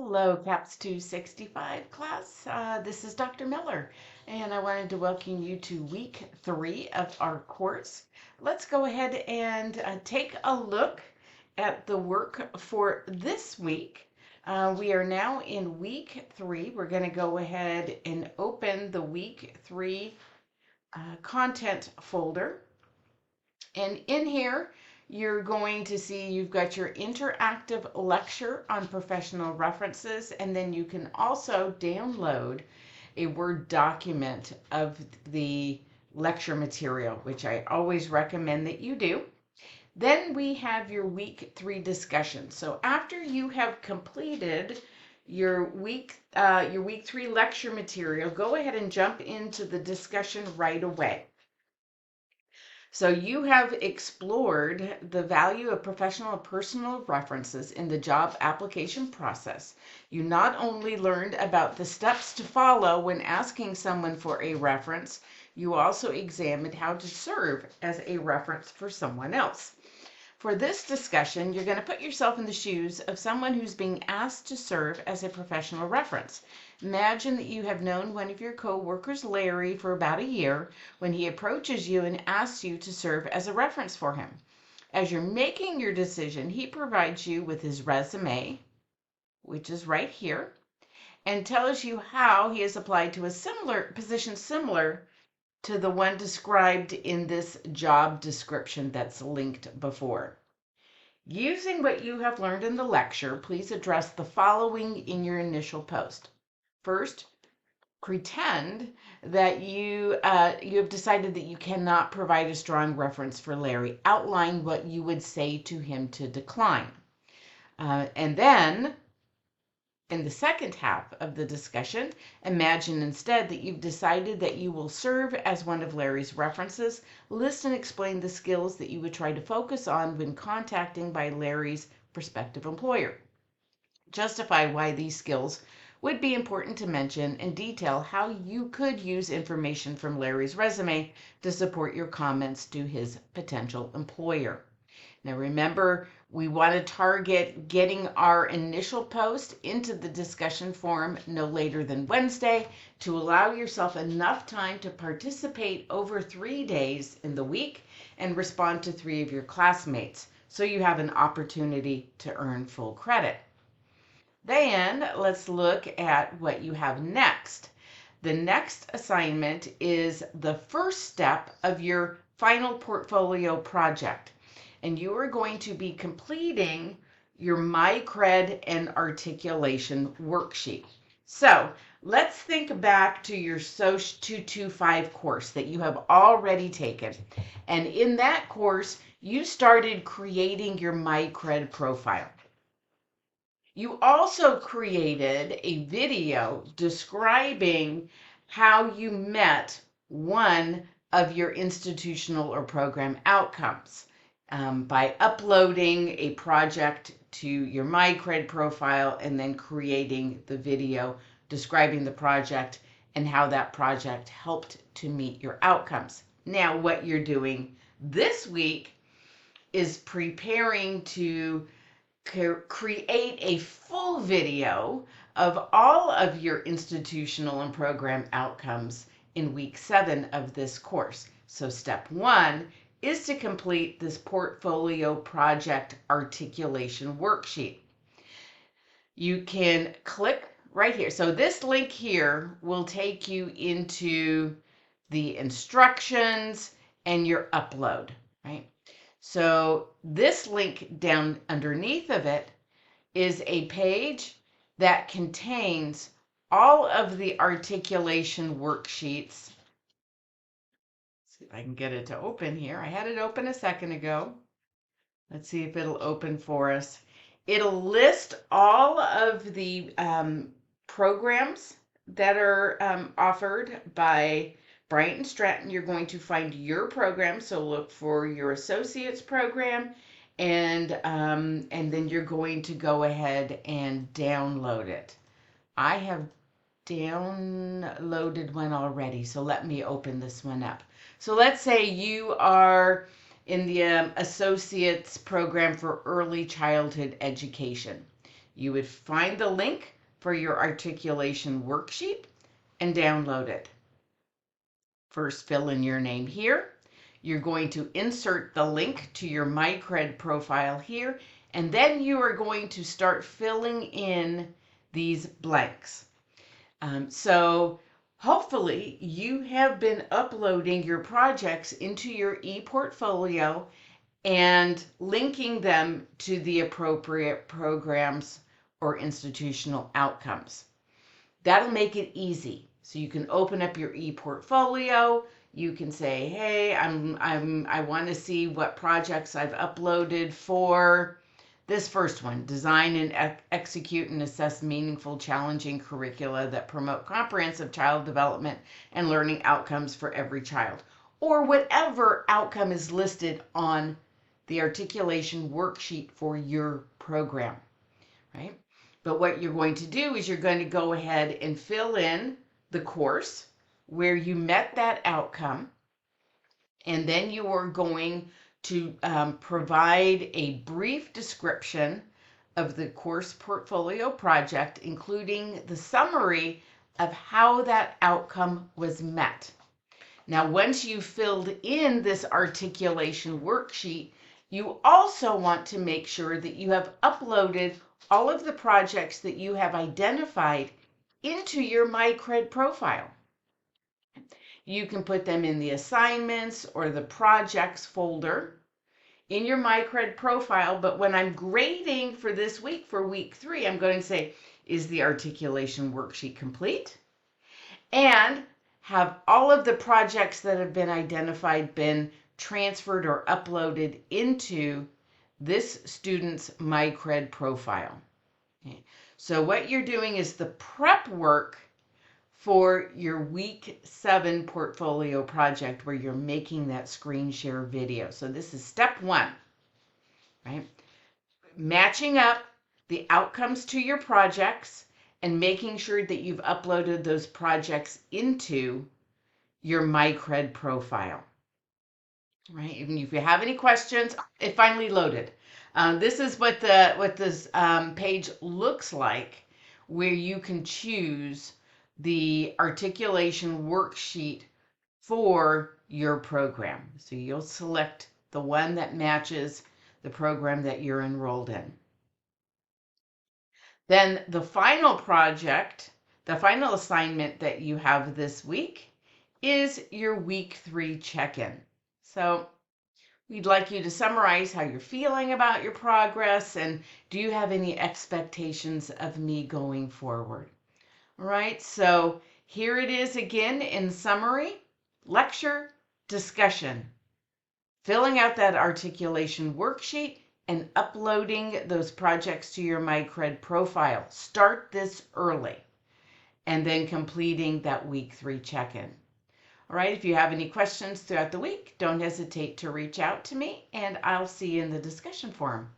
Hello, CAPS265 class. This is Dr. Miller, and I wanted to welcome you to week 3 of our course. Let's go ahead and take a look at the work for this week. We are now in week 3. We're going to go ahead and open the week 3 content folder. And in here, you're going to see you've got your interactive lecture on professional references, and then you can also download a Word document of the lecture material, which I always recommend that you do. Then we have your week 3 discussion. So after you have completed your week 3 lecture material, go ahead and jump into the discussion right away. So you have explored the value of professional and personal references in the job application process. You not only learned about the steps to follow when asking someone for a reference, you also examined how to serve as a reference for someone else. For this discussion, you're going to put yourself in the shoes of someone who's being asked to serve as a professional reference. Imagine that you have known one of your co-workers, Larry, for about a year when he approaches you and asks you to serve as a reference for him. As you're making your decision, he provides you with his resume, which is right here, and tells you how he has applied to a similar position similar to the one described in this job description that's linked before. Using what you have learned in the lecture, please address the following in your initial post. First, pretend that you have decided that you cannot provide a strong reference for Larry. Outline what you would say to him to decline. And then, in the second half of the discussion, imagine instead that you've decided that you will serve as one of Larry's references. List and explain the skills that you would try to focus on when contacting by Larry's prospective employer. Justify why these skills would be important to mention and detail how you could use information from Larry's resume to support your comments to his potential employer. Now remember, we want to target getting our initial post into the discussion forum no later than Wednesday to allow yourself enough time to participate over 3 days in the week and respond to 3 of your classmates, so you have an opportunity to earn full credit. Then let's look at what you have next. The next assignment is the first step of your final portfolio project. And you are going to be completing your MyCred and articulation worksheet. So let's think back to your SOC 225 course that you have already taken. And in that course, you started creating your MyCred profile. You also created a video describing how you met one of your institutional or program outcomes. By uploading a project to your MyCred profile and then creating the video describing the project and how that project helped to meet your outcomes. Now, what you're doing this week is preparing to create a full video of all of your institutional and program outcomes in week 7 of this course. So step 1 is to complete this portfolio project articulation worksheet. You can click right here. So this link here will take you into the instructions and your upload, right? So this link down underneath of it is a page that contains all of the articulation worksheets. See if I can get it to open here. I had it open a second ago. Let's see if it'll open for us. It'll list all of the programs that are offered by Bryant and Stratton. You're going to find your program, so look for your associate's program, and then you're going to go ahead and download it. I have downloaded one already, so let me open this one up. So let's say you are in the Associate's Program for Early Childhood Education. you would find the link for your articulation worksheet and download it. First, fill in your name here. You're going to insert the link to your MyCred profile here, and then you are going to start filling in these blanks. So hopefully you have been uploading your projects into your ePortfolio and linking them to the appropriate programs or institutional outcomes. That'll make it easy. So you can open up your ePortfolio. You can say, hey, I want to see what projects I've uploaded for this first one, design and execute and assess meaningful, challenging curricula that promote comprehensive child development and learning outcomes for every child, or whatever outcome is listed on the articulation worksheet for your program, right? But what you're going to do is you're going to go ahead and fill in the course where you met that outcome, and then you are going to provide a brief description of the course portfolio project, including the summary of how that outcome was met. Now, once you've filled in this articulation worksheet, you also want to make sure that you have uploaded all of the projects that you have identified into your MyCred profile. You can put them in the assignments or the projects folder in your MyCred profile, but when I'm grading for this week, for week 3, I'm going to say, is the articulation worksheet complete? And have all of the projects that have been identified been transferred or uploaded into this student's MyCred profile. Okay. So what you're doing is the prep work for your week 7 portfolio project where you're making that screen share video. So this is step 1, right? Matching up the outcomes to your projects and making sure that you've uploaded those projects into your MyCred profile, right? Even if you have any questions, it finally loaded. This is what this page looks like, where you can choose the articulation worksheet for your program. So you'll select the one that matches the program that you're enrolled in. Then the final project, the final assignment that you have this week is your week 3 check-in. So we'd like you to summarize how you're feeling about your progress, and do you have any expectations of me going forward? All right, so here it is again in summary: lecture, discussion, filling out that articulation worksheet, and uploading those projects to your MyCred profile. Start this early, and then completing that week 3 check-in. All right, if you have any questions throughout the week, don't hesitate to reach out to me, and I'll see you in the discussion forum.